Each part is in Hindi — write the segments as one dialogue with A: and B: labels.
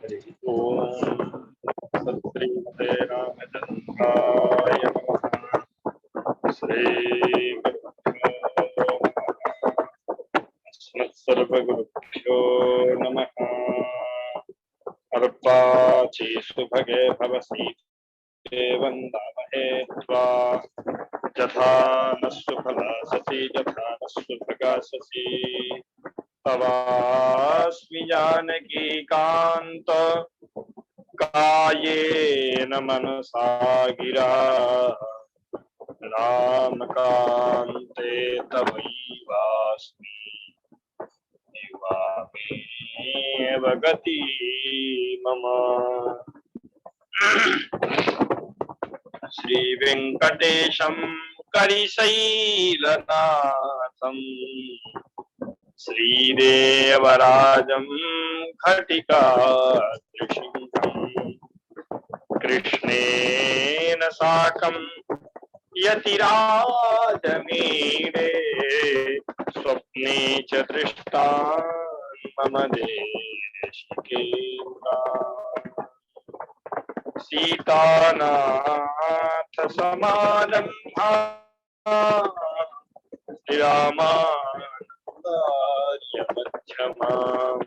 A: ओम श्रीमते रामचंद्राय नमः। सर्वगुरुभ्यो नमः। अर्पाचीसुभगे भवसि वन्दामहे त्वा यथा न सुफलासि यथा न सुभगासि तवास्मि जानकी कांत कायेन मनसा गिरा रामकान्ते तवैवास्मि दिवामेव गति मम। श्री वेंकटेशं करिशैलनाथं श्रीदेवराजं घटिकात्रिशङ्खं कृष्णेन साकं यतिराजमीडे स्वप्ने च दृष्टान् मम देशिकेन्द्रा सीतानाथ समारम्भा श्रीरामाचार्य मध्यमाम्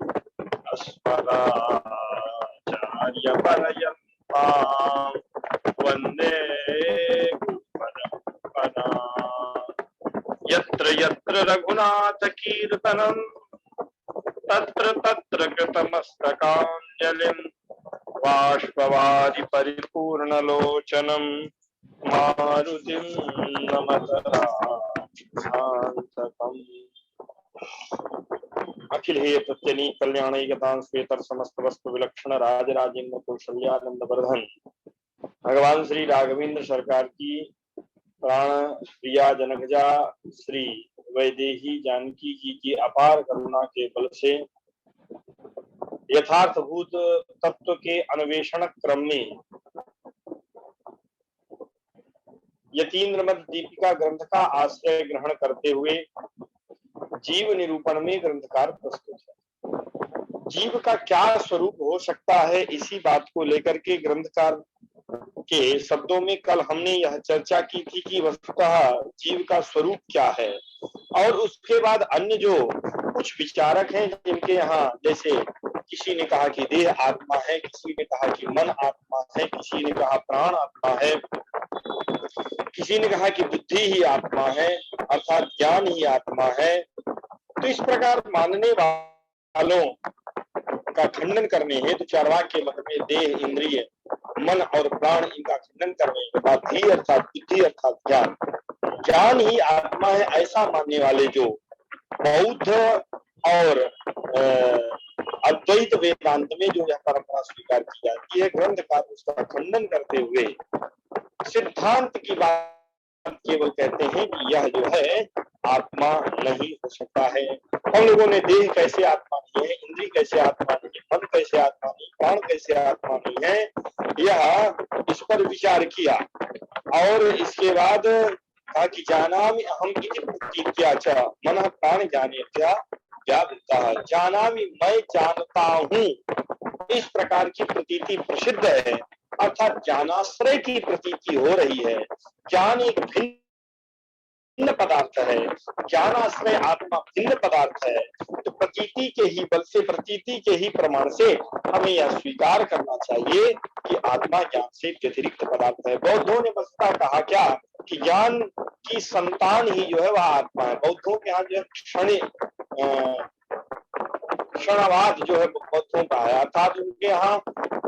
A: अस्मदाचार्यपर्यन्तां वन्दे गुरुपरम्पराम्। यत्र यत्र रघुनाथ कीर्तनं तत्र तत्र कृतमस्तकाञ्जलिं बाष्पवारि परिपूर्णलोचनं मारुतिं नमत शान्तकम्। अखिल हे प्रत्यनी कल्याणैकतां श्वेतर समस्त वस्तु विलक्षण राजराजेन्द्र कौशल्यानंद वर्धन भगवान श्री राघवेंद्र सरकार की प्राण प्रिया जनकजा श्री वैदेही जानकी जी की अपार करुणा के बल से यथार्थभूत तत्व के अन्वेषण क्रम में यतीन्द्र मध्य दीपिका ग्रंथ का आश्रय ग्रहण करते हुए जीव निरूपण में ग्रंथकार प्रस्तुत है। जीव का क्या स्वरूप हो सकता है, इसी बात को लेकर के ग्रंथकार के शब्दों में कल हमने यह चर्चा की थी कि वस्तुतः जीव का स्वरूप क्या है। और उसके बाद अन्य जो कुछ विचारक हैं जिनके यहाँ जैसे किसी ने कहा कि देह आत्मा है, किसी ने कहा कि मन आत्मा है, किसी ने कहा प्राण आत्मा है, किसी ने कहा कि बुद्धि ही आत्मा है अर्थात ज्ञान ही आत्मा है। तो इस प्रकार मानने वालों का खंडन करने हेतु चार्वाक मत में देह, इंद्रिय, मन और प्राण इनका खंडन करने के बाद ही अर्थात बुद्धि अर्थात ज्ञान, ज्ञान ही आत्मा है ऐसा मानने वाले जो बौद्ध और अद्वैत वेदांत में जो यह परंपरा स्वीकार की जाती है, ग्रंथकार उसका खंडन करते हुए सिद्धांत की बात केवल कहते हैं कि यह जो है आत्मा नहीं हो सकता है। हम लोगों ने देह कैसे आत्मा नहीं है, इंद्री कैसे आत्मा नहीं है, मन कैसे आत्मा नहीं, प्राण कैसे आत्मा नहीं है, यह इस पर विचार किया और इसके बाद कहा कि जानामि अहम इति प्रतीत्या च मनः प्राण जानेत्या व्यावृत्तः। जानामि मैं जानता हूँ, इस प्रकार की प्रतीति प्रसिद्ध है अर्थात ज्ञानाश्रय की प्रतीति हो रही है। ज्ञान एक भिन्न पदार्थ है, ज्ञानाश्रय आत्मा भिन्न पदार्थ है। तो प्रतीति के ही बल से, प्रतीति के ही प्रमाण से हमें यह स्वीकार करना चाहिए कि आत्मा ज्ञान से व्यतिरिक्त पदार्थ है। बौद्धों ने वस्तुतः कहा क्या कि ज्ञान की संतान ही जो है वह आत्मा है। बौद्धों के यहाँ जो क्षणवाद जो है बौद्धों का है अर्थात उनके यहाँ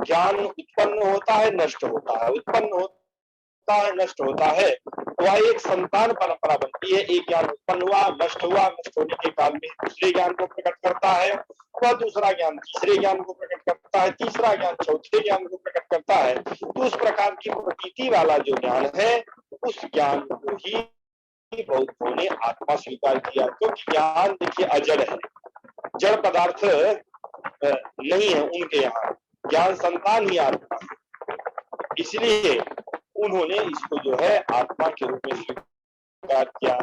A: ज्ञान उत्पन्न होता है, नष्ट होता है, उत्पन्न होता है, नष्ट होता है। वह एक संतान परंपरा बनती है। एक ज्ञान उत्पन्न हुआ, नष्ट होने के काल में दूसरे ज्ञान को प्रकट करता है, वह दूसरा ज्ञान तीसरे ज्ञान को प्रकट करता है, तीसरा ज्ञान चौथे ज्ञान को प्रकट करता है। तो उस प्रकार की प्रतीति वाला जो ज्ञान है उस ज्ञान को ही बौद्धों ने आत्मा स्वीकार किया, क्योंकि ज्ञान देखिए अजड़ है, जड़ पदार्थ नहीं है उनके यहाँ, ज्ञान संतान ही आत्मा है। इसलिए उन्होंने इसको जो है आत्मा के रूप में स्वीकार किया।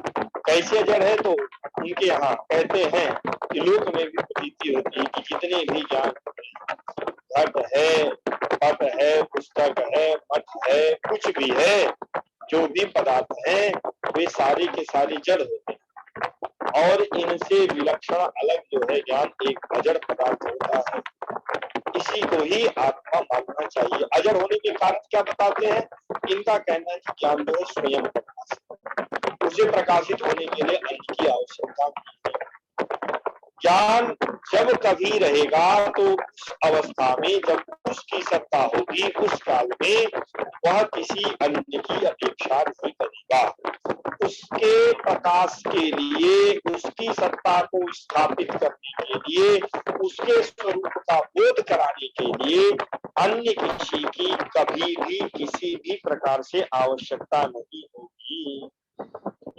A: कैसे जड़ है तो उनके यहाँ कहते हैं कि लोक में भी प्रतीति होती है कि जितने भी ज्ञान घट है, पट है, पुस्तक है, मठ है, कुछ भी है, जो भी पदार्थ हैं वे सारे के सारे जड़ होते हैं और इनसे विलक्षण अलग जो है ज्ञान एक अजड़ पदार्थ होता है। इसी को ही आत्मा मानना चाहिए। अजड़ होने के कारण क्या बताते हैं? इनका कहना है कि ज्ञान जो है स्वयं प्रकाश, उसे प्रकाशित होने के लिए अन्य की आवश्यकता नहीं है। ज्ञान जब कभी रहेगा तो उस अवस्था में जब उसकी सत्ता होगी, उस काल में वह किसी अन्य की अपेक्षा नहीं करेगा। उसके प्रकाश के लिए, उसकी सत्ता को स्थापित करने के लिए, उसके स्वरूप का बोध कराने के लिए अन्य किसी की कभी भी किसी भी प्रकार से आवश्यकता नहीं होगी।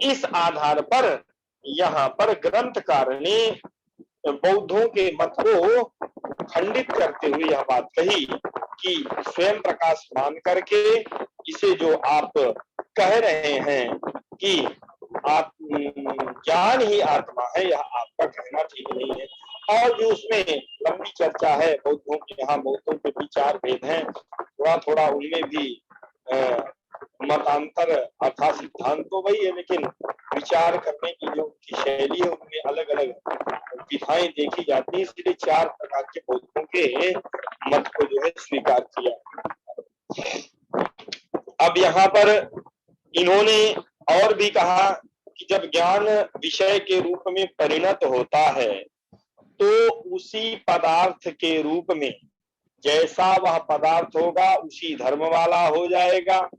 A: इस आधार पर यहाँ पर ग्रंथकार ने बौद्धों के मत को खंडित करते हुए यह बात कही कि स्वयं प्रकाश मान करके इसे जो आप कह रहे हैं कि आप ज्ञान ही आत्मा है, यह आपका कहना ठीक नहीं है। और जो उसमें लंबी चर्चा है, बौद्धों के यहाँ बौद्धों के विचार भेद हैं, थोड़ा थोड़ा उनमें भी मतांतर अर्थात सिद्धांत तो वही है, लेकिन विचार करने की जो उनकी शैली है उनमें अलग अलग विधाएं देखी जाती है। इसलिए 4 प्रकार के बौद्धों के मत को जो है स्वीकार किया। अब यहाँ पर इन्होंने और भी कहा कि जब ज्ञान विषय के रूप में परिणत होता है तो उसी पदार्थ के रूप में जैसा वह पदार्थ होगा उसी धर्म वाला हो जाएगा,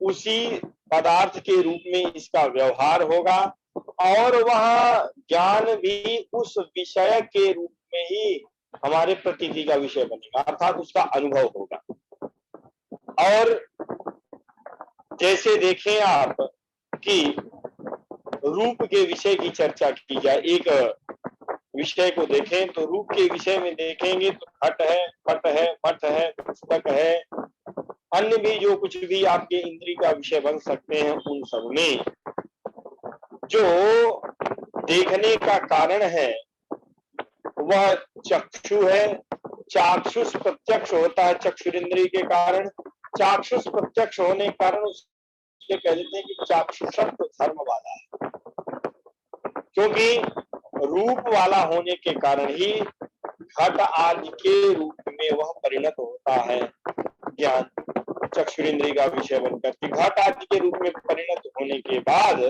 A: उसी पदार्थ के रूप में इसका व्यवहार होगा और वह ज्ञान भी उस विषय के रूप में ही हमारे प्रतीति का विषय बनेगा, अर्थात उसका अनुभव होगा। और जैसे देखें आप कि रूप के विषय की चर्चा की जाए, एक विषय को देखें तो रूप के विषय में देखेंगे तो घट है, पट है, मठ है, पुस्तक है, अन्य भी जो कुछ भी आपके इंद्रिय का विषय बन सकते हैं, उन सब में जो देखने का कारण है वह चक्षु है। चाक्षुष प्रत्यक्ष होता है चक्षुरिंद्रिय के कारण। चाक्षुष प्रत्यक्ष होने के कारण उसके कह देते हैं कि चाक्षुषत्व धर्म वाला है, क्योंकि रूप वाला होने के कारण ही घट आदि के रूप में वह परिणत होता है। ज्ञान चक्षुरिंद्रिय का विषय बनकर के घट आदि के रूप में परिणत होने के बाद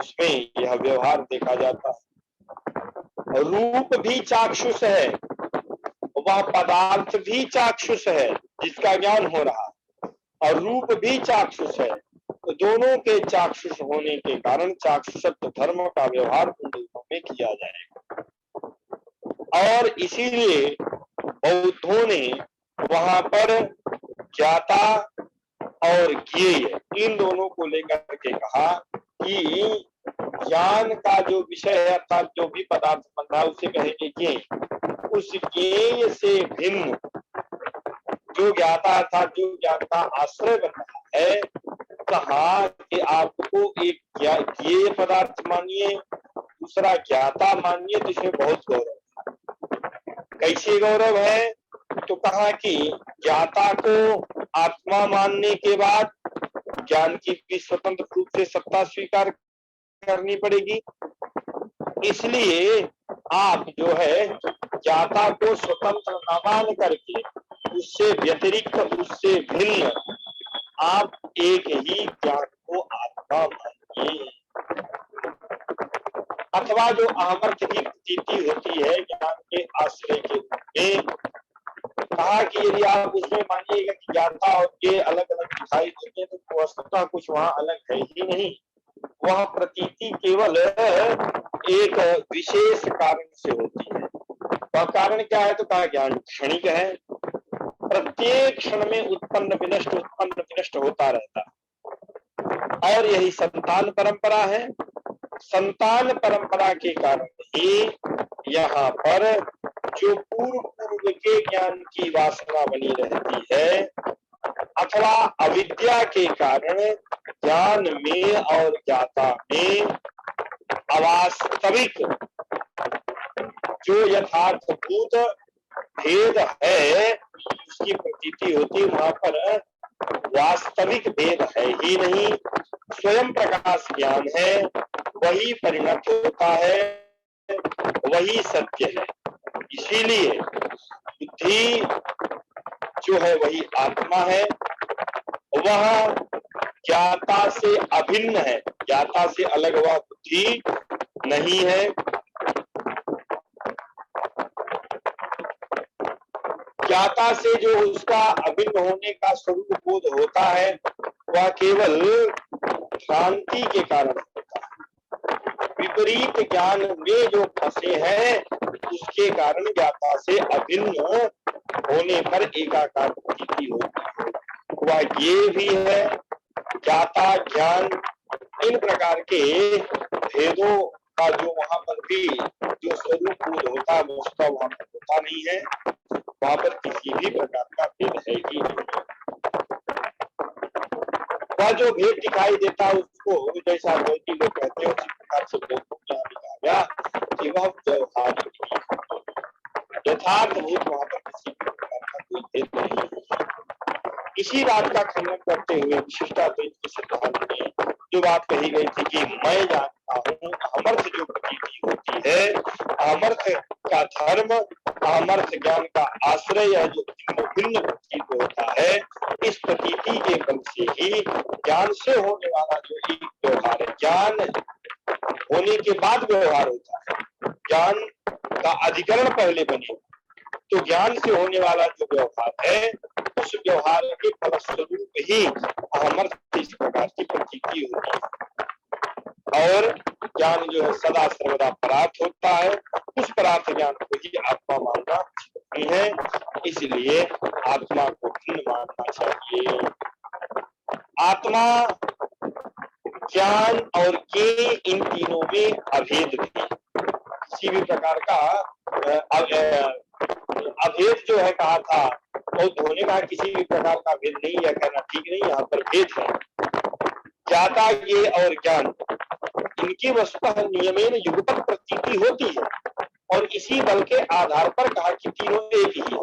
A: उसमें यह व्यवहार देखा जाता है। रूप भी चाक्षुष है, वह पदार्थ भी चाक्षुष है जिसका ज्ञान हो रहा, और रूप भी चाक्षुष है। तो दोनों के चाक्षुष होने के कारण चाक्षुषत्व धर्म का व्यवहार उन रूपों में किया जाएगा। और इसीलिए बौद्धों ने वहां पर ज्ञाता और ज्ञेय इन दोनों को लेकर के कहा कि ज्ञान का जो विषय है अर्थात जो भी पदार्थ बन रहा है उसे कहेंगे ज्ञेय। उस ज्ञेय से भिन्न जो ज्ञाता अर्थात जो ज्ञान का आश्रय बन रहा है, कहा कि आपको एक ज्ञेय पदार्थ मानिए, दूसरा ज्ञाता मानिए, तो इसमें बहुत गौरव है। कैसे गौरव है? तो कहा कि ज्ञाता को आत्मा मानने के बाद ज्ञान की भी स्वतंत्र रूप से सत्ता स्वीकार करनी पड़ेगी। इसलिए आप जो है ज्ञाता को स्वतंत्र न मान करके उससे व्यतिरिक्त, उससे भिन्न आप एक ही ज्ञान को आत्मा मानिए। अथवा जो अहमर्थ की प्रतीति होती है ज्ञान के आश्रय के रूप में, कहा कि यदि आप उसमें मानिएगा कि ज्ञाता और ये अलग अलग दिखाई देते हैं तो वस्तुतः कुछ वहां अलग है ही नहीं। वह प्रतीति केवल एक विशेष कारण से होती है। वह कारण क्या है? तो कहा ज्ञान क्षणिक है, प्रत्येक क्षण में उत्पन्न विनष्ट होता रहता है। और यही संतान परंपरा है। संतान परंपरा के कारण ही यहाँ पर जो पूर्व के ज्ञान की वासना बनी रहती है अथवा अविद्या के कारण ज्ञान में और ज्ञाता में अवास्तविक जो यथार्थभूत भेद है की प्रतीति होती है वहां पर वास्तविक भेद है ही नहीं, स्वयं प्रकाश ज्ञान है, वही परिणत होता है, वही सत्य है। इसीलिए बुद्धि जो है वही आत्मा है, वह ज्ञाता से अभिन्न है, ज्ञाता से अलग वह बुद्धि नहीं है। ज्ञाता से जो उसका अभिन्न होने का स्वरूप बोध होता है वह केवल भ्रांति के कारण होता है। विपरीत ज्ञान में जो फंसे हैं उसके कारण ज्ञाता से अभिन्न होने पर एकाकार प्रतीति होती है। वह ये भी है, ज्ञाता ज्ञान इन प्रकार के भेदों का जो वहां पर भी जो स्वरूप बोध होता है उसका वहां पर होता नहीं है, वहां पर किसी भी प्रकार का भेद है ही नहीं। वह जो भेद दिखाई देता है उसको जैसा गौती लोग कहते हैं उसी प्रकार से कहा गया कि वह व्यवहारिक है, यथार्थ भेद वहां पर किसी भी प्रकार का कोई भेद नहीं है। इसी बात का खंडन करते हुए विशिष्टाद्वैत के सिद्धांत में जो बात कही गई थी कि मैं जानता हूँ अमर्थ जो प्रतीति होती है, अमर्थ का धर्म, अमर्थ ज्ञान का आश्रय है जो भिन्न भिन्न प्रतीत होता है, इस प्रतीति के बल से ही ज्ञान से होने वाला जो एक व्यवहार है, ज्ञान होने के बाद व्यवहार होता है, ज्ञान का अधिकरण पहले बने तो ज्ञान से होने वाला जो व्यवहार है उस व्यवहार के फलस्वरूप ही अमर्थ इस प्रकार की प्रतीति होती है। और ज्ञान जो है सदा सर्वदा परार्थ होता है, उस परार्थ ज्ञान को ही आत्मा मानना नहीं है, इसलिए आत्मा को भिन्न मानना चाहिए। आत्मा, ज्ञान और ज्ञेय इन तीनों में अभेद नहीं, किसी भी प्रकार का अभेद जो है कहा था और धोने का किसी भी प्रकार का भेद नहीं है कहना ठीक नहीं, यहाँ पर भेद है। ज्ञाता ये और ज्ञान इनकी वस्तुतः नियमेन युगपत प्रतीति होती है और इसी बल के आधार पर कहा कि तीनों एक ही है।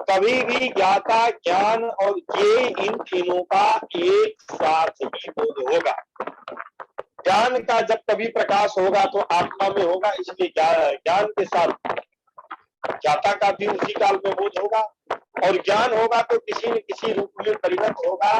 A: कभी भी ज्ञाता ज्ञान और ये इन तीनों का एक साथ ही बोध होगा। ज्ञान का जब कभी प्रकाश होगा तो आत्मा में होगा, इसलिए ज्ञान के साथ ज्ञाता का भी उसी काल में बोध होगा और ज्ञान होगा तो किसी न किसी रूप में परिणत होगा,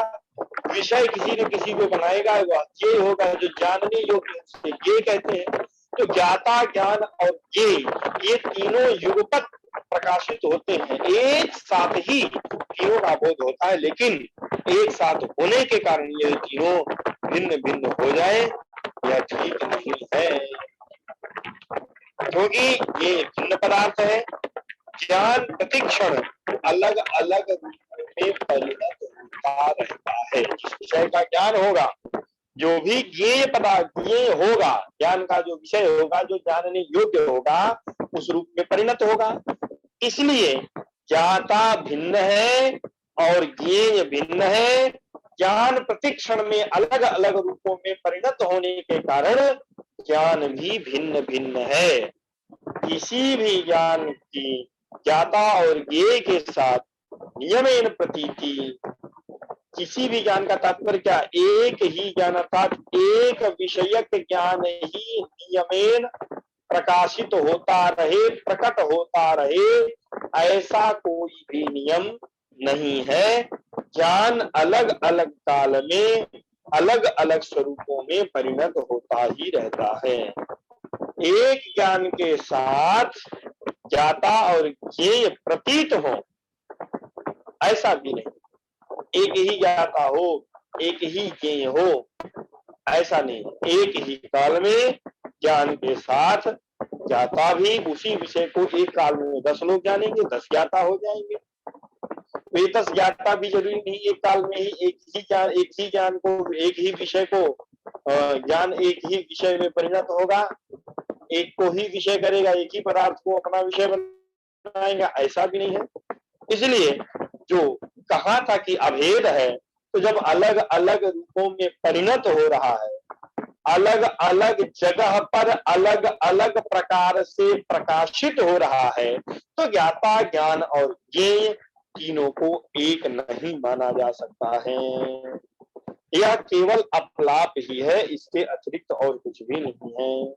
A: विषय किसी न किसी को बनाएगा, वह ये होगा जो जानने योग्य उससे ये कहते हैं। तो ज्ञाता ज्ञान और ये तीनों युगपत प्रकाशित होते हैं, एक साथ ही तीनों का बोध होता है, लेकिन एक साथ होने के कारण ये तीनों भिन्न भिन्न हो जाए यह ठीक नहीं है, क्योंकि ये भिन्न पदार्थ है। ज्ञान प्रतिक्षण अलग अलग रूपों में परिणत होता रहता है। जिस विषय का ज्ञान होगा, जो भी ज्ञेय पदार्थ ज्ञेय होगा, ज्ञान का जो विषय होगा, जो जानने योग्य होगा, उस रूप में परिणत होगा। इसलिए ज्ञाता भिन्न है और ज्ञेय भिन्न है। ज्ञान प्रतिक्षण में अलग अलग रूपों में परिणत होने के कारण ज्ञान भी भिन्न भिन्न है। किसी भी ज्ञान की ज्ञाता और ज्ञेय के साथ नियमेन प्रतीति, किसी भी ज्ञान का तात्पर्य क्या, एक ही ज्ञान अर्थात एक विषयक ज्ञान ही नियमेन प्रकाशित होता रहे, प्रकट होता रहे, ऐसा कोई भी नियम नहीं है। ज्ञान अलग अलग काल में अलग अलग स्वरूपों में परिणत होता ही रहता है। एक ज्ञान के साथ ज्ञाता और ज्ञेय प्रतीत हो ऐसा भी नहीं, एक ही ज्ञाता हो एक ही ज्ञेय हो ऐसा नहीं, एक ही काल में ज्ञान के साथ ज्ञाता भी उसी विषय को एक काल में 10 लोग जानेंगे, 10 ज्ञाता हो जाएंगे। तो ये 10 ज्ञाता भी जरूरी नहीं एक काल में ही एक ही ज्ञान को, एक ही विषय को ज्ञान एक ही विषय में परिणत होगा, एक को ही विषय करेगा, एक ही पदार्थ को अपना विषय बनाएगा, ऐसा भी नहीं है। इसलिए जो कहा था कि अभेद है, तो जब अलग अलग रूपों में परिणत हो रहा है, अलग अलग जगह पर अलग अलग प्रकार से प्रकाशित हो रहा है, तो ज्ञाता ज्ञान और ज्ञेय तीनों को एक नहीं माना जा सकता है। यह केवल अपलाप ही है, इसके अतिरिक्त और कुछ भी नहीं है।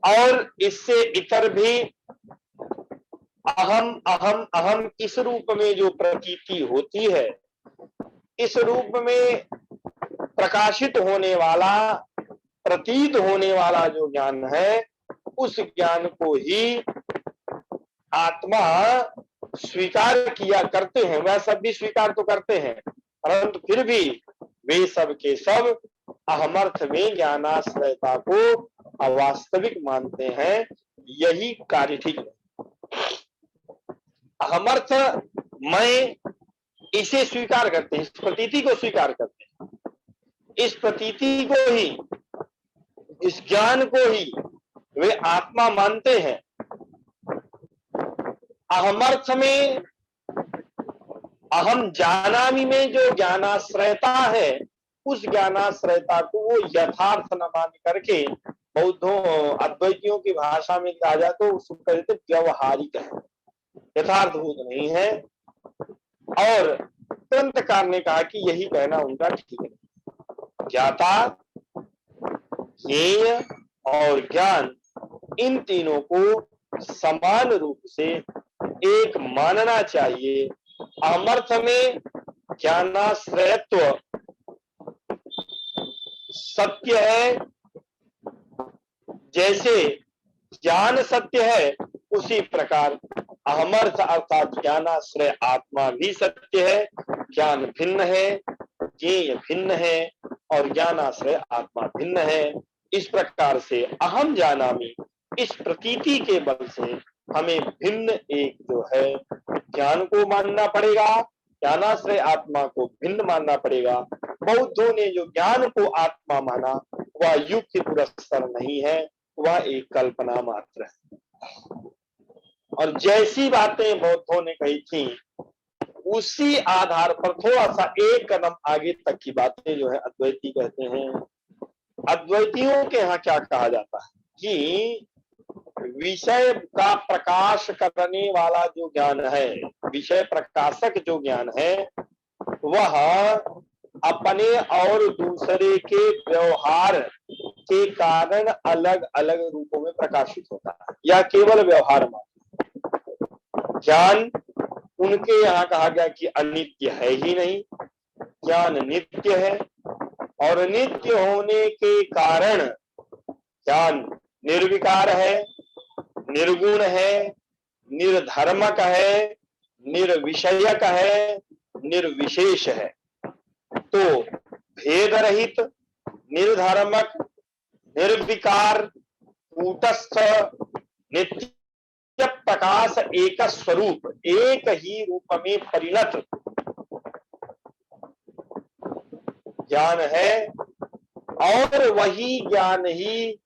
A: और इससे इतर भी अहम अहम अहम इस रूप में जो प्रतीति होती है, इस रूप में प्रकाशित होने वाला, प्रतीत होने वाला जो ज्ञान है, उस ज्ञान को ही आत्मा स्वीकार किया करते हैं। वह सब भी स्वीकार तो करते हैं, परंतु फिर भी वे सब के सब अहमर्थ में ज्ञानाश्रयता को अवास्तविक मानते हैं। यही कार्य ठीक है। अहमर्थ मैं इसे स्वीकार करते हैं, इस प्रतीति को स्वीकार करते हैं, इस प्रतीति को ही, इस ज्ञान को ही वे आत्मा मानते हैं। अहमर्थ में, अहम जानामि में जो ज्ञानाश्रयता है, उस ज्ञानाश्रयता को वो यथार्थ न मान करके, बौद्धों अद्वैतियों की भाषा में कहा जाए तो उसको कहते व्यवहारिक है, यथार्थभूत नहीं है। और ग्रंथकार ने कहा कि यही कहना उनका ठीक है। ज्ञाता, ज्ञेय और ज्ञान, इन तीनों को समान रूप से एक मानना चाहिए। अमर्थ में ज्ञानाश्रयत्व सत्य है, जैसे ज्ञान सत्य है, उसी प्रकार अहमर्थ अर्थात ज्ञानाश्रय आत्मा भी सत्य है। ज्ञान भिन्न है, ज्ञेय भिन्न है और ज्ञानाश्रय आत्मा भिन्न है। इस प्रकार से अहम जानामि, इस प्रतीति के बल से हमें भिन्न एक जो है ज्ञान को मानना पड़ेगा, ज्ञानाश्रय आत्मा को भिन्न मानना पड़ेगा। बौद्धों ने जो ज्ञान को आत्मा माना, वह युक्ति पुरस्सर नहीं है, वह एक कल्पना मात्र है। और जैसी बातें बौद्धों ने कही थी, उसी आधार पर थोड़ा सा एक कदम आगे तक की बातें जो है अद्वैती कहते हैं। अद्वैतियों के यहाँ क्या कहा जाता है कि विषय का प्रकाश करने वाला जो ज्ञान है, विषय प्रकाशक जो ज्ञान है, वह अपने और दूसरे के व्यवहार के कारण अलग अलग रूपों में प्रकाशित होता है। यह केवल व्यवहार मात्र। ज्ञान उनके यहाँ कहा गया कि अनित्य है ही नहीं, ज्ञान नित्य है और नित्य होने के कारण ज्ञान निर्विकार है, निर्गुण है, निर्धर्मक है, निर्विषयक है, निर्विशेष है। तो भेद रहित, निर्धर्मक, निर्विकार, कूटस्थ, नित्य प्रकाश, एक स्वरूप, एक ही रूप में परिणत ज्ञान है। और वही ज्ञान ही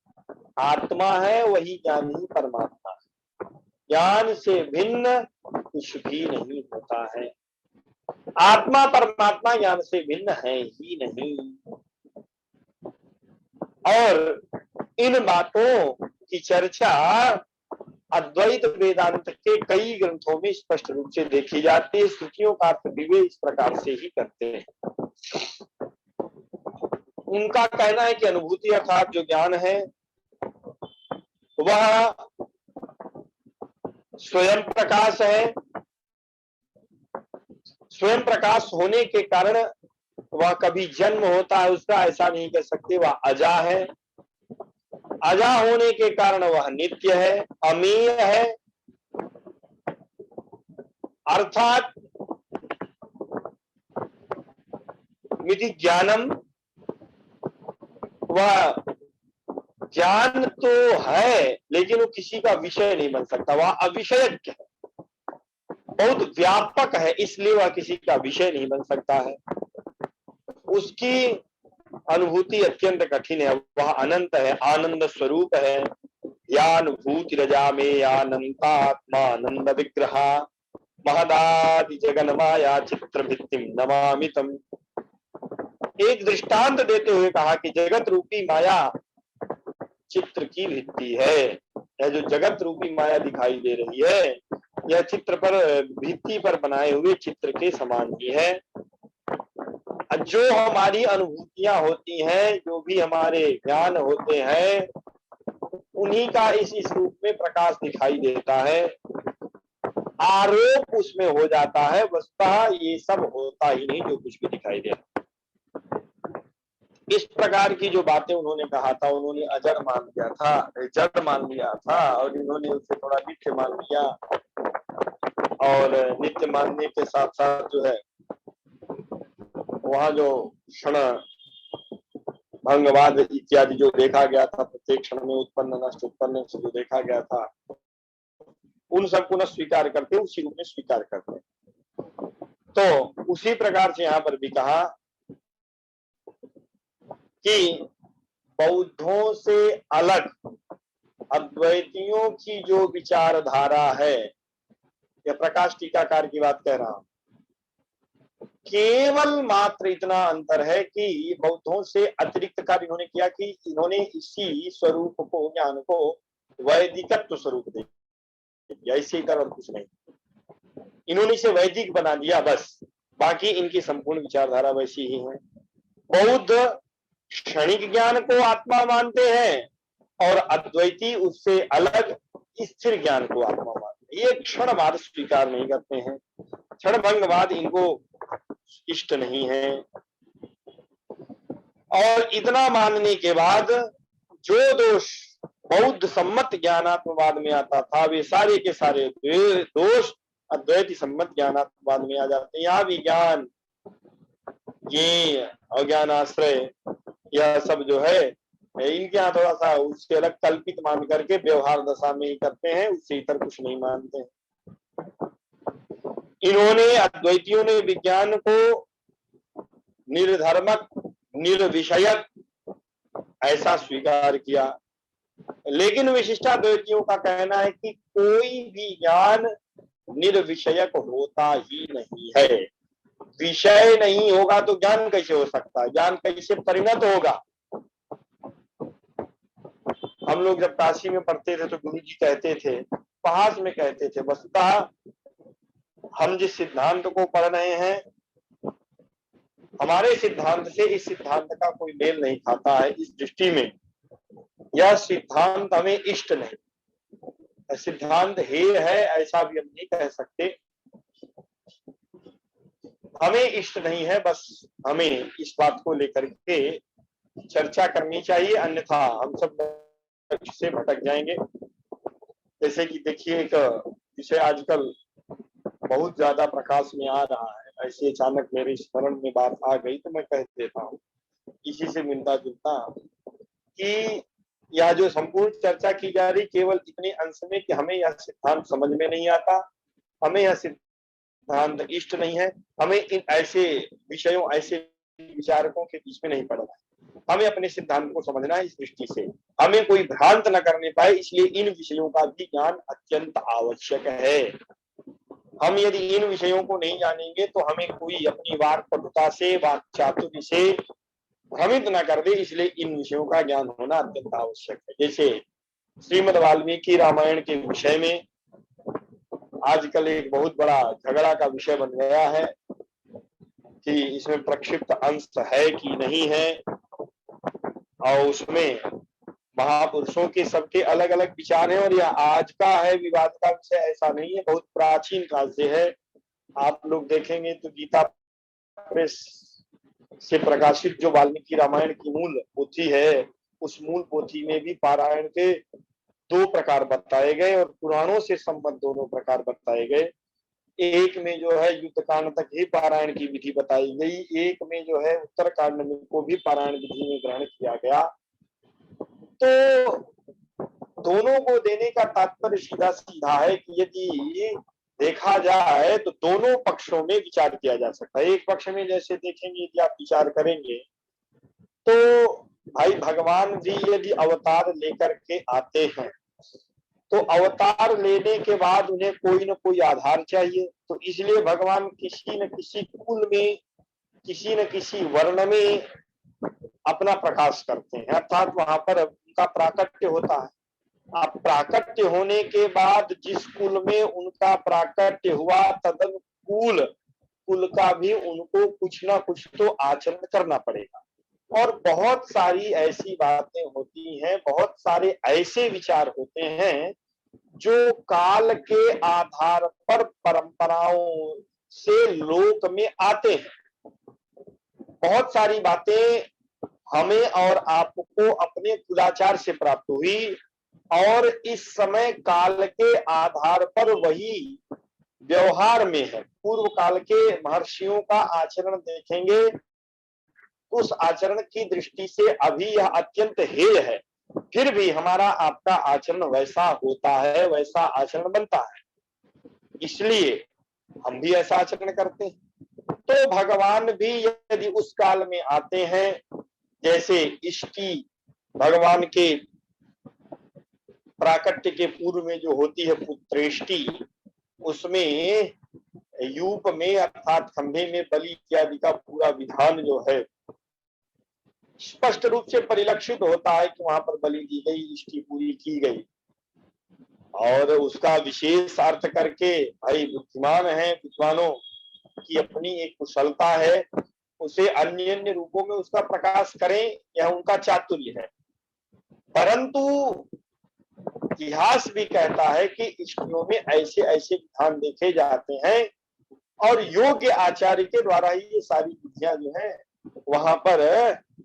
A: आत्मा है, वही ज्ञान ही परमात्मा है। ज्ञान से भिन्न कुछ भी नहीं होता है। आत्मा परमात्मा ज्ञान से भिन्न है ही नहीं। और इन बातों की चर्चा अद्वैत वेदांत के कई ग्रंथों में स्पष्ट रूप से देखी जाती है। श्रुतियों का अर्थ भी वे इस प्रकार से ही करते हैं। उनका कहना है कि अनुभूति अर्थात जो ज्ञान है वह स्वयं प्रकाश है। स्वयं प्रकाश होने के कारण वह कभी जन्म होता है उसका, ऐसा नहीं कह सकते। वह अजा है, अजा होने के कारण वह नित्य है, अमेय है। अर्थात विधि ज्ञानम, वह ज्ञान तो है लेकिन वो किसी का विषय नहीं बन सकता। वह अविषयक है, बहुत व्यापक है, इसलिए वह किसी का विषय नहीं बन सकता है। उसकी अनुभूति अत्यंत कठिन है। वह अनंत है, आनंद स्वरूप है। यानुभूति रजा में आनंदात्मा आनंद विग्रह महदादि जगन माया चित्र भित्तिम नमामि तम। एक दृष्टांत देते हुए कहा कि जगत रूपी माया चित्र की भित्ति है। यह जो जगत रूपी माया दिखाई दे रही है, यह चित्र पर भित्ति पर बनाए हुए चित्र के समान ही है। जो हमारी अनुभूतियां होती हैं, जो भी हमारे ज्ञान होते हैं, उन्हीं का इस रूप में प्रकाश दिखाई देता है। आरोप उसमें हो जाता है, वस्तुतः ये सब होता ही नहीं जो कुछ भी दिखाई देता। इस प्रकार की जो बातें उन्होंने कहा था, उन्होंने अजड़ मान लिया था, जड़ मान लिया था, और इन्होंने उसे थोड़ा नित्य मान लिया। और नित्य मानने के साथ साथ जो है वहां जो क्षण भंगवाद इत्यादि जो देखा गया था, प्रत्येक क्षण में उत्पन्न नष्ट उत्पन्न से जो देखा गया था, उन सबको न स्वीकार करते, उसी रूप में स्वीकार करते। तो उसी प्रकार से यहाँ पर भी कहा कि बौद्धों से अलग अद्वैतियों की जो विचारधारा है, यह प्रकाश टीकाकार की बात कह रहा हूं, केवल मात्र इतना अंतर है कि बौद्धों से अतिरिक्त कार्य इन्होंने किया कि इन्होंने इसी स्वरूप को, ज्ञान को वैदिकत्व स्वरूप दे दिया, इससे इतर और कुछ नहीं। इन्होंने इसे वैदिक बना दिया बस, बाकी इनकी संपूर्ण विचारधारा वैसी ही है। बौद्ध क्षणिक ज्ञान को आत्मा मानते हैं और अद्वैती उससे अलग स्थिर ज्ञान को आत्मा मानते हैं। ये क्षणवाद स्वीकार नहीं करते हैं, क्षणभंगवाद इनको इष्ट नहीं है। और इतना मानने के बाद जो दोष बौद्ध सम्मत ज्ञानात्मवाद में आता था, वे सारे के सारे दोष अद्वैत सम्मत ज्ञानात्मवाद में आ जाते हैं। यहाँ विज्ञान, ये अज्ञान आश्रय, यह सब जो है इनके यहाँ थोड़ा सा उससे अलग कल्पित मान करके व्यवहार दशा में ही करते हैं, उससे इतर कुछ नहीं मानते। इन्होंने, अद्वैतियों ने विज्ञान को निर्धर्मक, निर्विषयक ऐसा स्वीकार किया, लेकिन विशिष्टाद्वैतियों का कहना है कि कोई भी ज्ञान निर्विषयक होता ही नहीं है। विषय नहीं होगा तो ज्ञान कैसे हो सकता है, ज्ञान कैसे परिणत होगा। हम लोग जब काशी में पढ़ते थे तो गुरु जी कहते थे, पास में कहते थे, वस्तुतः हम जिस सिद्धांत को पढ़ रहे हैं, हमारे सिद्धांत से इस सिद्धांत का कोई मेल नहीं खाता है। इस दृष्टि में यह सिद्धांत हमें इष्ट नहीं, सिद्धांत हे है ऐसा भी हम नहीं कह सकते, हमें इष्ट नहीं है। बस हमें इस बात को लेकर के चर्चा करनी चाहिए, अन्यथा हम सब से भटक जाएंगे। जैसे कि देखिए, एक विषय आजकल बहुत ज्यादा प्रकाश में आ रहा है, ऐसे अचानक मेरे स्मरण में बात आ गई तो मैं कह देता हूँ, इसी से मिलता जुलता, कि यह जो संपूर्ण चर्चा की जा रही केवल इतने अंश में कि हमें यह सिद्धांत समझ में नहीं आता, हमें यह सिद्धांत इष्ट नहीं है, हमें इन ऐसे विषयों, ऐसे विचारकों के बीच में नहीं पड़ना है। हमें अपने सिद्धांत को समझना है, इस दृष्टि से हमें कोई भ्रांत न करने पाए, इसलिए इन विषयों का भी ज्ञान अत्यंत आवश्यक है। हम यदि इन विषयों को नहीं जानेंगे तो हमें कोई अपनी वाक पटुता से, वाक चातुर्य से भ्रमित न कर दे, इसलिए इन विषयों का ज्ञान होना अत्यंत आवश्यक है। जैसे श्रीमद् वाल्मीकि रामायण के विषय में आजकल एक बहुत बड़ा झगड़ा का विषय बन गया है कि इसमें प्रक्षिप्त अंश है कि नहीं है, और उसमें महापुरुषों के सबके अलग अलग विचार हैं, और यह आज का है विवाद का विषय ऐसा नहीं है, बहुत प्राचीन काल से है। आप लोग देखेंगे तो गीता प्रेस से प्रकाशित जो वाल्मीकि रामायण की मूल पोथी है, उस मूल पोथी में भी पारायण के 2 प्रकार बताए गए और पुराणों से संबद्ध दोनों प्रकार बताए गए। एक में जो है युद्ध कांड तक ही पारायण की विधि बताई गई, एक में जो है उत्तर कांड को भी पारायण विधि में ग्रहण किया गया। तो दोनों को देने का तात्पर्य सीधा सीधा है कि यदि देखा जाए तो दोनों पक्षों में विचार किया जा सकता है। एक पक्ष में जैसे देखेंगे, यदि आप विचार करेंगे तो भाई भगवान भी यदि अवतार लेकर के आते हैं तो अवतार लेने के बाद उन्हें कोई न कोई आधार चाहिए, तो इसलिए भगवान किसी न किसी कुल में, किसी न किसी वर्ण में अपना प्रकाश करते हैं, अर्थात वहां पर उनका प्राकट्य होता है। अब प्राकट्य होने के बाद जिस कुल में उनका प्राकट्य हुआ तदनुकूल कुल का भी उनको कुछ ना कुछ तो आचरण करना पड़ेगा। और बहुत सारी ऐसी बातें होती हैं, बहुत सारे ऐसे विचार होते हैं जो काल के आधार पर परंपराओं से लोक में आते हैं। बहुत सारी बातें हमें और आपको अपने कुलाचार से प्राप्त हुई और इस समय काल के आधार पर वही व्यवहार में है। पूर्व काल के महर्षियों का आचरण देखेंगे, उस आचरण की दृष्टि से अभी यह अत्यंत हेय है, फिर भी हमारा आपका आचरण वैसा होता है, वैसा आचरण बनता है, इसलिए हम भी ऐसा आचरण करते हैं। तो भगवान भी यदि उस काल में आते हैं, जैसे इष्टि भगवान के प्राकट्य के पूर्व में जो होती है पुत्रेष्टि, उसमें यूप में अर्थात खंभे में बलि इत्यादि का पूरा विधान जो है स्पष्ट रूप से परिलक्षित होता है कि वहां पर बलि दी गई, इष्टि पूरी की गई। और उसका विशेष अर्थ करके भाई बुद्धिमान है, विद्वानों की अपनी एक कुशलता है, उसे अन्य अन्य रूपों में उसका प्रकाश करें, यह उनका चातुर्य है। परंतु इतिहास भी कहता है कि इष्टियों में ऐसे ऐसे विधान देखे जाते हैं और योग्य आचार्य के द्वारा ही ये सारी विधियां जो है वहां पर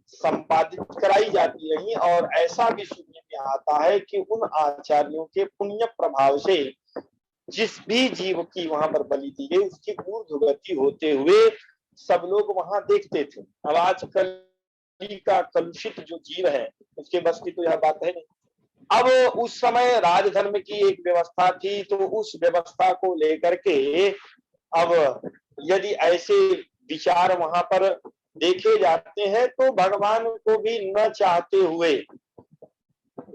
A: संपादित कराई जाती रही। और ऐसा भी सुनने में आता है कि उन आचार्यों के पुण्य प्रभाव से जिस भी जीव की वहां पर बलि दी गई उसकी ऊर्ध्वगति होते हुए सब लोग वहां देखते थे। अब आजकल का कलुषित जो जीव है उसके बस की तो यह बात है नहीं। अब उस समय राजधर्म की एक व्यवस्था थी, तो उस व्यवस्था को लेकर के अब यदि ऐसे विचार वहां पर देखे जाते हैं तो भगवान को भी न चाहते हुए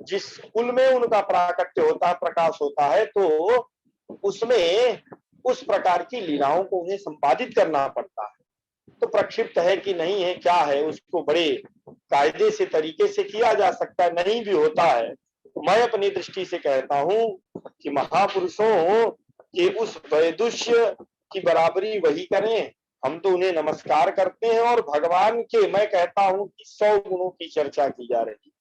A: जिस कुल में उनका प्राकट्य होता है, प्रकाश होता है, तो उसमें उस प्रकार की लीलाओं को उन्हें संपादित करना पड़ता है। तो प्रक्षिप्त है कि नहीं है, क्या है, उसको बड़े कायदे से तरीके से किया जा सकता है, नहीं भी होता है। मैं अपनी दृष्टि से कहता हूं कि महापुरुषों के उस वैदुष्य की बराबरी वही करें। हम तो उन्हें नमस्कार करते हैं और भगवान के, मैं कहता हूं कि 100 गुणों की चर्चा की जा रही है,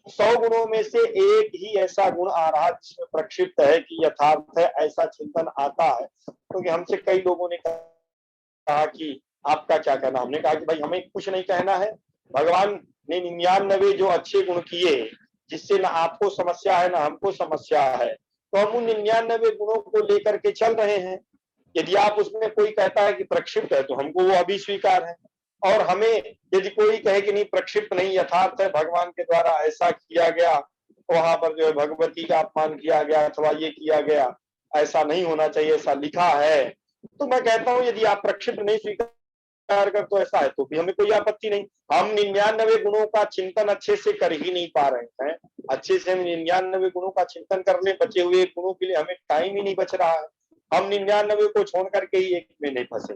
A: 100 गुणों में से एक ही ऐसा गुण आ रहा जिसमें प्रक्षिप्त है कि यथार्थ है, ऐसा चिंतन आता है। क्योंकि हमसे कई लोगों ने कहा कि आपका क्या कहना, हमने कहा कि भाई हमें कुछ नहीं कहना है, भगवान ने 99 जो अच्छे गुण किए जिससे ना आपको समस्या है ना हमको समस्या है, तो हम उन 99 गुणों को लेकर के चल रहे हैं। यदि आप उसमें कोई कहता है कि प्रक्षिप्त है तो हमको वो अभी स्वीकार है, और हमें यदि कोई कहे कि नहीं प्रक्षिप्त नहीं, यथार्थ है, भगवान के द्वारा ऐसा किया गया, वहां पर जो है भगवती का अपमान किया गया अथवा ये किया गया, ऐसा नहीं होना चाहिए, ऐसा लिखा है, तो मैं कहता हूं यदि आप प्रक्षिप्त नहीं स्वीकार कर तो ऐसा है तो भी हमें कोई आपत्ति नहीं। हम 99 गुणों का चिंतन अच्छे से कर ही नहीं पा रहे हैं, अच्छे से हम 99 गुणों का चिंतन करने, बचे हुए गुणों के लिए हमें टाइम ही नहीं बच रहा है, हम 99 को छोड़ करके ही एक में नहीं फंसे।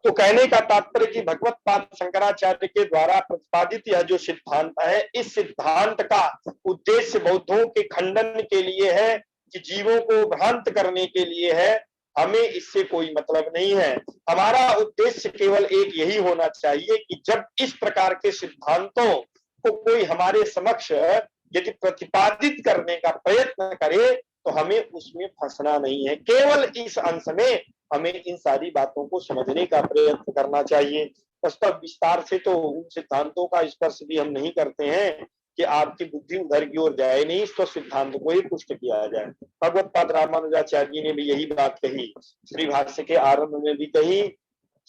A: तो कहने का तात्पर्य कि भगवत पाद शंकराचार्य के द्वारा प्रतिपादित यह जो सिद्धांत है, इस सिद्धांत का उद्देश्य बौद्धों के खंडन के लिए है, कि जीवों को भ्रांत करने के लिए है। हमें इससे कोई मतलब नहीं है। हमारा उद्देश्य केवल एक यही होना चाहिए कि जब इस प्रकार के सिद्धांतों को कोई हमारे समक्ष यदि प्रतिपादित करने का प्रयत्न करे तो हमें उसमें फंसना नहीं है, केवल इस अंश में हमें इन सारी बातों को समझने का प्रयत्न करना चाहिए। वास्तव विस्तार से तो उन सिद्धांतों का स्पर्श भी हम नहीं करते हैं कि आपकी बुद्धि उधर की ओर जाए नहीं, तो सिद्धांत को ही पुष्ट किया जाए। भगवत पाद रामानुजाचार्य जी ने भी यही बात कही, श्री भाष्य के आरंभ में भी कही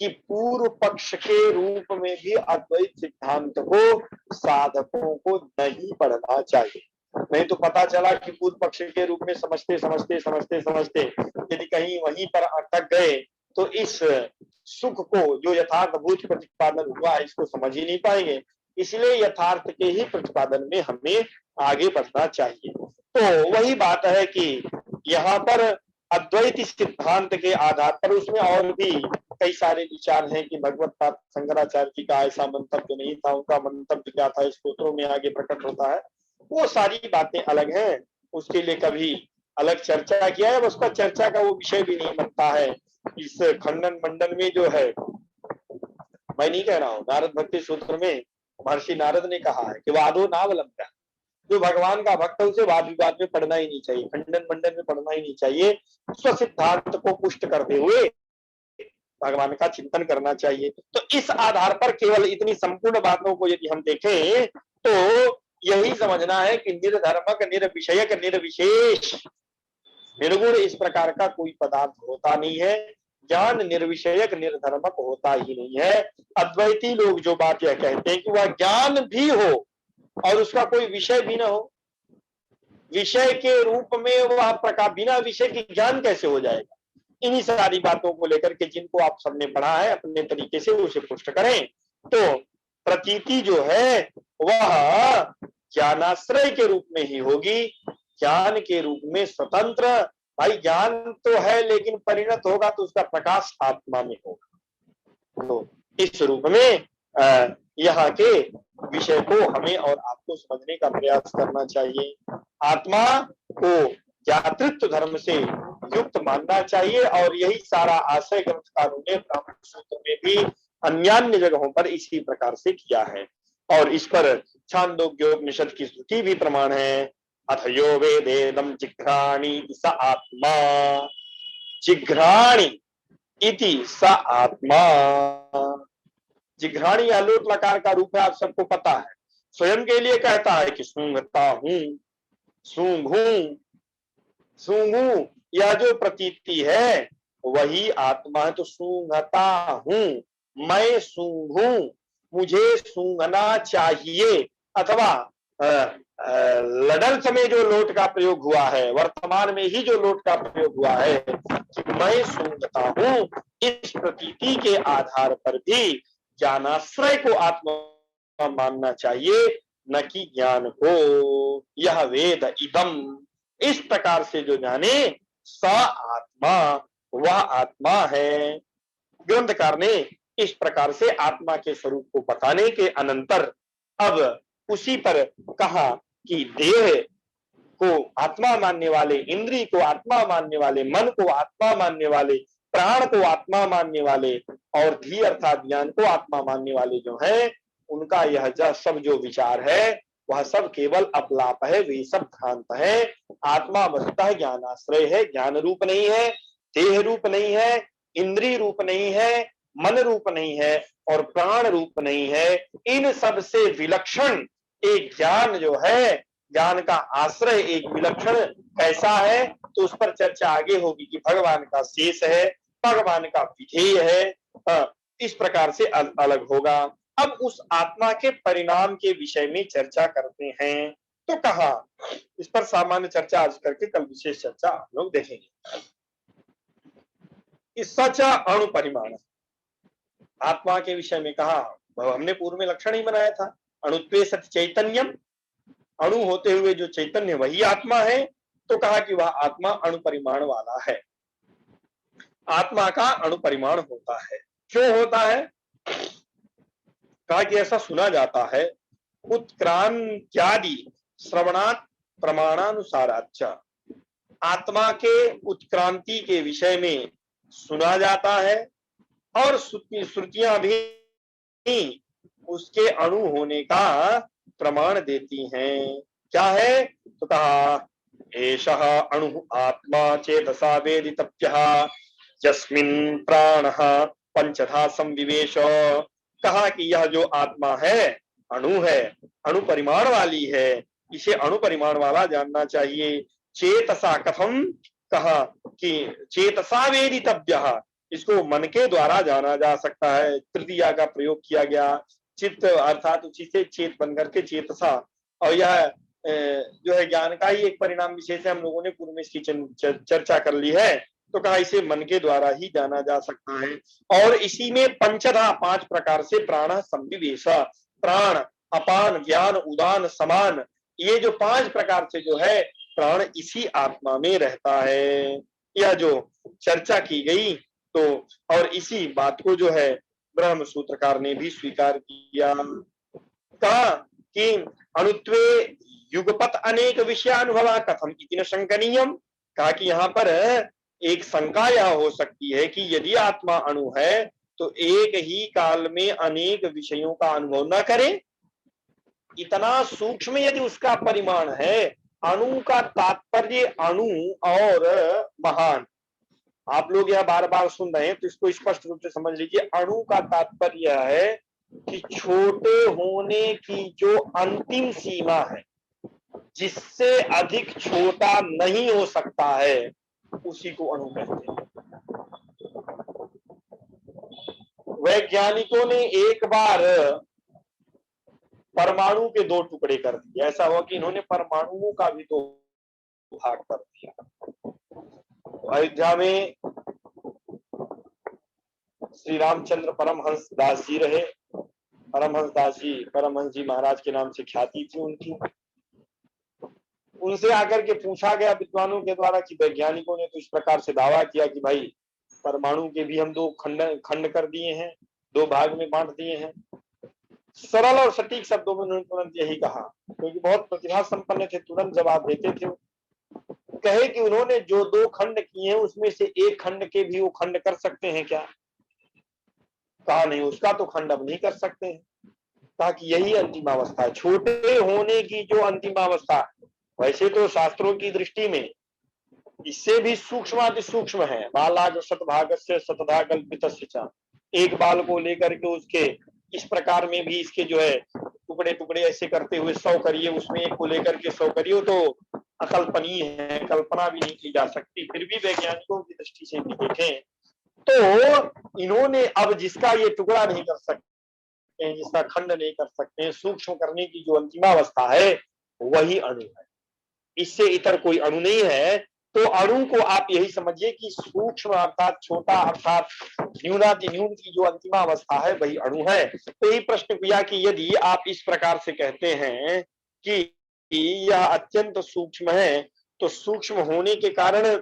A: कि पूर्व पक्ष के रूप में भी अद्वैत सिद्धांत को साधकों को नहीं पढ़ना चाहिए। नहीं तो पता चला कि पूर्व पक्ष के रूप में समझते समझते समझते समझते यदि कहीं वहीं पर अटक गए तो इस सुख को जो यथार्थभूत प्रतिपादन हुआ इसको समझ ही नहीं पाएंगे। इसलिए यथार्थ के ही प्रतिपादन में हमें आगे बढ़ना चाहिए। तो वही बात है कि यहाँ पर अद्वैत सिद्धांत के आधार पर, उसमें और भी कई सारे विचार हैं कि भगवत पाद शंकराचार्य जी का ऐसा मंतव्य नहीं था, उनका मंतव्य क्या था, स्त्रोत्रों में आगे प्रकट होता है, वो सारी बातें अलग हैं। उसके लिए कभी अलग चर्चा किया है, उसका चर्चा का वो विषय भी नहीं बनता है। इस खंडन मंडन में जो है, मैं नहीं कह रहा हूँ, नारद भक्ति सूत्र में महर्षि नारद ने कहा है कि वादो नावलंब्या, जो भगवान का भक्त है उसे वाद विवाद में पढ़ना ही नहीं चाहिए, खंडन मंडन में पढ़ना ही नहीं चाहिए। स्व सिद्धांत को पुष्ट करते हुए भगवान का चिंतन करना चाहिए। तो इस आधार पर केवल इतनी संपूर्ण बातों को यदि हम देखें तो यही समझना है कि निर्धर्मक, निर्विषयक, निर्विशेष, निर्गुण इस प्रकार का कोई पदार्थ होता नहीं है। ज्ञान निर्विषयक, निर्धर्मक होता ही नहीं है। अद्वैती लोग जो बात यह कहते हैं कि वह ज्ञान भी हो और उसका कोई विषय भी ना हो, विषय के रूप में वह प्रकार, बिना विषय के ज्ञान कैसे हो जाएगा, इन्हीं सारी बातों को लेकर के जिनको आप सबने पढ़ा है अपने तरीके से उसे पुष्ट करें। तो प्रतीति जो है वह ज्ञानाश्रय के रूप में ही होगी, ज्ञान के रूप में स्वतंत्र। भाई ज्ञान तो है लेकिन परिणत होगा तो उसका प्रकाश आत्मा में होगा। तो इस रूप में यहाँ के विषय को हमें और आपको समझने का प्रयास करना चाहिए। आत्मा को ज्ञातृत्व धर्म से युक्त मानना चाहिए और यही सारा आशय ग्रंथकारों ने ब्राह्मण सूत्र में भी अन्यान्य जगहों पर इसी प्रकार से किया है। और इस पर छांदोग्योपनिषद की स्तुति भी प्रमाण है। अथ यो वेदेदं जिघ्राणि स आत्मा, जिघ्राणि इति स आत्मा। जिघ्राणी अलोट लकार का रूप है, आप सबको पता है। स्वयं के लिए कहता है कि सूंघता हूं, सूंघू, सूंघू, यह जो प्रतीति है वही आत्मा है। तो सूंघता हूं, मैं सूंघू, मुझे सूंघना चाहिए, अथवा लडल समय जो लोट का प्रयोग हुआ है, वर्तमान में ही जो लोट का प्रयोग हुआ है कि मैं सूंघता हूं, इस प्रतीति के आधार पर भी ज्ञानाश्रय को आत्मा मानना चाहिए, न कि ज्ञान को। यह वेद इदम, इस प्रकार से जो जाने स आत्मा, वह आत्मा है। ग्रंथकार ने इस प्रकार से आत्मा के स्वरूप को बताने के अनंतर अब उसी पर कहा कि देह को आत्मा मानने वाले, इंद्री को आत्मा मानने वाले, मन को आत्मा मानने वाले, प्राण को आत्मा मानने वाले और धी अर्थात ज्ञान को आत्मा मानने वाले जो है, उनका यह सब जो विचार है वह सब केवल अपलाप है, वे सब भ्रांत है। आत्मा वस्तुतः ज्ञानाश्रय है, ज्ञान रूप नहीं है, देह रूप नहीं है, इंद्रिय रूप नहीं है, मन रूप नहीं है और प्राण रूप नहीं है। इन सब से विलक्षण एक ज्ञान जो है, ज्ञान का आश्रय एक विलक्षण कैसा है, तो उस पर चर्चा आगे होगी कि भगवान का शेष है, भगवान का विधेय है, इस प्रकार से अलग होगा। अब उस आत्मा के परिणाम के विषय में चर्चा करते हैं। तो कहा इस पर सामान्य चर्चा आज करके कल विशेष चर्चा हम लोग देखेंगे। इस सच अणु परिमाण आत्मा के विषय में कहा, हमने पूर्व में लक्षण ही बनाया था, अणुत्वे सत चैतन्यम, अणु होते हुए जो चैतन्य वही आत्मा है। तो कहा कि वह आत्मा अणु परिमाण वाला है, आत्मा का अणु परिमाण होता है। क्यों होता है? कहा कि ऐसा सुना जाता है, उत्क्रांत्यादि श्रवणात् प्रमाणानुसाराच्च, आत्मा के उत्क्रांति के विषय में सुना जाता है और श्रुतियां भी उसके अणु होने का प्रमाण देती हैं। क्या है? तो कहा एषः अणु आत्मा चेतसा वेदितव्यः यस्मिन् प्राणः पंचधा संविवेश। कहा कि यह जो आत्मा है अणु है, अणु परिमाण वाली है, इसे अणु परिमाण वाला जानना चाहिए। चेतसा कथम? कहा कि चेतसा वेदितव्यः, इसको मन के द्वारा जाना जा सकता है। तृतीया का प्रयोग किया गया, चित्त अर्थात उसी से चेत बनकर के चेतसा, और यह जो है ज्ञान का ही एक परिणाम विशेष है, हम लोगों ने पूर्व में इसकी चर्चा कर ली है। तो कहा इसे मन के द्वारा ही जाना जा सकता है। और इसी में पंचधा, 5 प्रकार से प्राण संविवेश, प्राण, अपान, ज्ञान, उदान, समान, ये जो 5 प्रकार से जो है प्राण इसी आत्मा में रहता है। यह जो चर्चा की गई, तो और इसी बात को जो है ब्रह्म सूत्रकार ने भी स्वीकार किया। कहा कि अणुत्वे युगपत अनेक विषयानुभव कथम इति न शंकनीयम। कहा कि यहाँ पर एक शंका यह हो सकती है कि यदि आत्मा अणु है तो एक ही काल में अनेक विषयों का अनुभव न करे। इतना सूक्ष्म यदि उसका परिमाण है, अणु का तात्पर्य अणु और महान। आप लोग यह बार बार सुन रहे हैं तो इसको स्पष्ट रूप से समझ लीजिए। अणु का तात्पर्य है कि छोटे होने की जो अंतिम सीमा है, जिससे अधिक छोटा नहीं हो सकता है, उसी को अणु कहते हैं। वैज्ञानिकों ने एक बार परमाणु के दो टुकड़े कर दिए। ऐसा हुआ कि इन्होंने परमाणुओं का भी दो भाग कर दिया। अयोध्या में श्री रामचंद्र परमहंस दास जी रहे। परमहंस जी महाराज के नाम से ख्याति थी उनकी। उनसे आकर के पूछा गया विद्वानों के द्वारा कि वैज्ञानिकों ने तो इस प्रकार से दावा किया कि भाई परमाणु के भी हम दो खंड कर दिए हैं, दो भाग में बांट दिए हैं। सरल और सटीक शब्दों में उन्होंने तुरंत यही कहा, क्योंकि बहुत प्रतिभा संपन्न थे, तुरंत जवाब देते थे। कहे कि उन्होंने जो दो खंड किए हैं उसमें से एक खंड के भी वो खंड कर सकते हैं क्या? कहा नहीं, उसका तो खंड अब नहीं कर सकते हैं। कहा कि यही अंतिम अवस्था है, छोटे होने की जो अंतिम अवस्था। वैसे तो शास्त्रों की दृष्टि में इससे भी सूक्ष्माति सूक्ष्म है। बालाग शतभागस्य शतधा कल्पितस्य। एक बाल को लेकर के उसके इस प्रकार में भी इसके जो है टुकड़े टुकड़े ऐसे करते हुए 100 करिए, उसमें एक को लेकर के 100 करिए, तो अकल्पनीय है, कल्पना भी नहीं की जा सकती। फिर भी वैज्ञानिकों की दृष्टि से भी देखें तो इन्होंने अब जिसका ये टुकड़ा नहीं कर सकते हैं, जिसका खंड नहीं कर सकते हैं, सूक्ष्म करने की जो अंतिमावस्था है वही अणु है। इससे इतर कोई अणु नहीं है। तो अणु को आप यही समझिए कि सूक्ष्म अर्थात छोटा अर्थात न्यूनाति न्यून की जो अंतिमावस्था है वही अणु है। तो ये प्रश्न किया कि यदि आप इस प्रकार से कहते हैं कि यह अत्यंत सूक्ष्म है, तो सूक्ष्म होने के कारण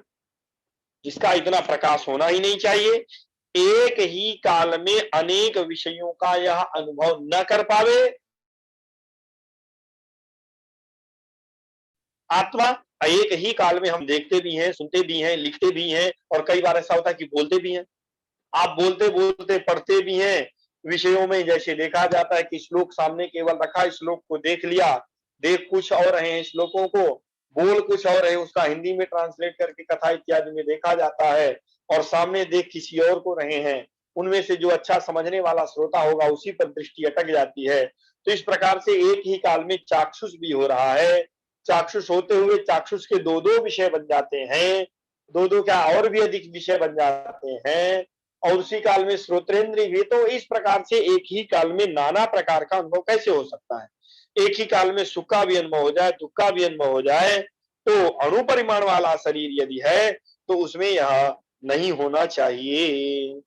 A: जिसका इतना प्रकाश होना ही नहीं चाहिए, एक ही काल में अनेक विषयों का यह अनुभव न कर पावे। आत्मा एक ही काल में हम देखते भी हैं, सुनते भी हैं, लिखते भी हैं, और कई बार ऐसा होता है कि बोलते भी हैं। आप बोलते बोलते पढ़ते भी हैं विषयों में। जैसे देखा जाता है कि श्लोक सामने केवल रखा, श्लोक को देख लिया, देख कुछ और रहे हैं श्लोकों को, बोल कुछ और है, उसका हिंदी में ट्रांसलेट करके कथा इत्यादि में देखा जाता है, और सामने देख किसी और को रहे हैं। उनमें से जो अच्छा समझने वाला श्रोता होगा उसी पर दृष्टि अटक जाती है। तो इस प्रकार से एक ही काल में चाक्षुष भी हो रहा है। चाक्षुष होते हुए चाक्षुष के दो दो विषय बन जाते हैं, दो दो क्या और भी अधिक विषय बन जाते हैं, और उसी काल में श्रोत्रेंद्रिय भी। तो इस प्रकार से एक ही काल में नाना प्रकार का अनुभव कैसे हो सकता है? एक ही काल में सुख का भी अनुभव हो जाए, दुख का भी अनुभव हो जाए। तो अणु परिमाण वाला शरीर यदि है तो उसमें यह नहीं होना चाहिए।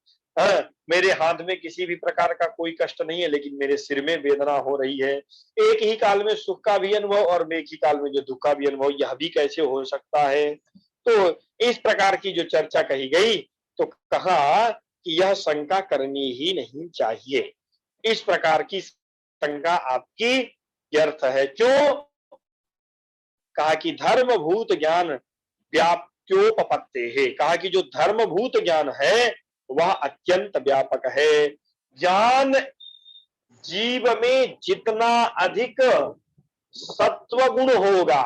A: मेरे हाथ में किसी भी प्रकार का कोई कष्ट नहीं है, लेकिन मेरे सिर में वेदना हो रही है। एक ही काल में सुख का भी अनुभव और एक ही काल में जो दुख का भी अनुभव, यह भी कैसे हो सकता है? तो इस प्रकार की जो चर्चा कही गई, तो कहा कि यह शंका करनी ही नहीं चाहिए। इस प्रकार की शंका आपकी व्यर्थ है। क्यों? कहा कि धर्मभूत ज्ञान व्याप्योपपत्ते है। कहा कि जो धर्मभूत ज्ञान है वह अत्यंत व्यापक है। ज्ञान जीव में जितना अधिक सत्व गुण होगा,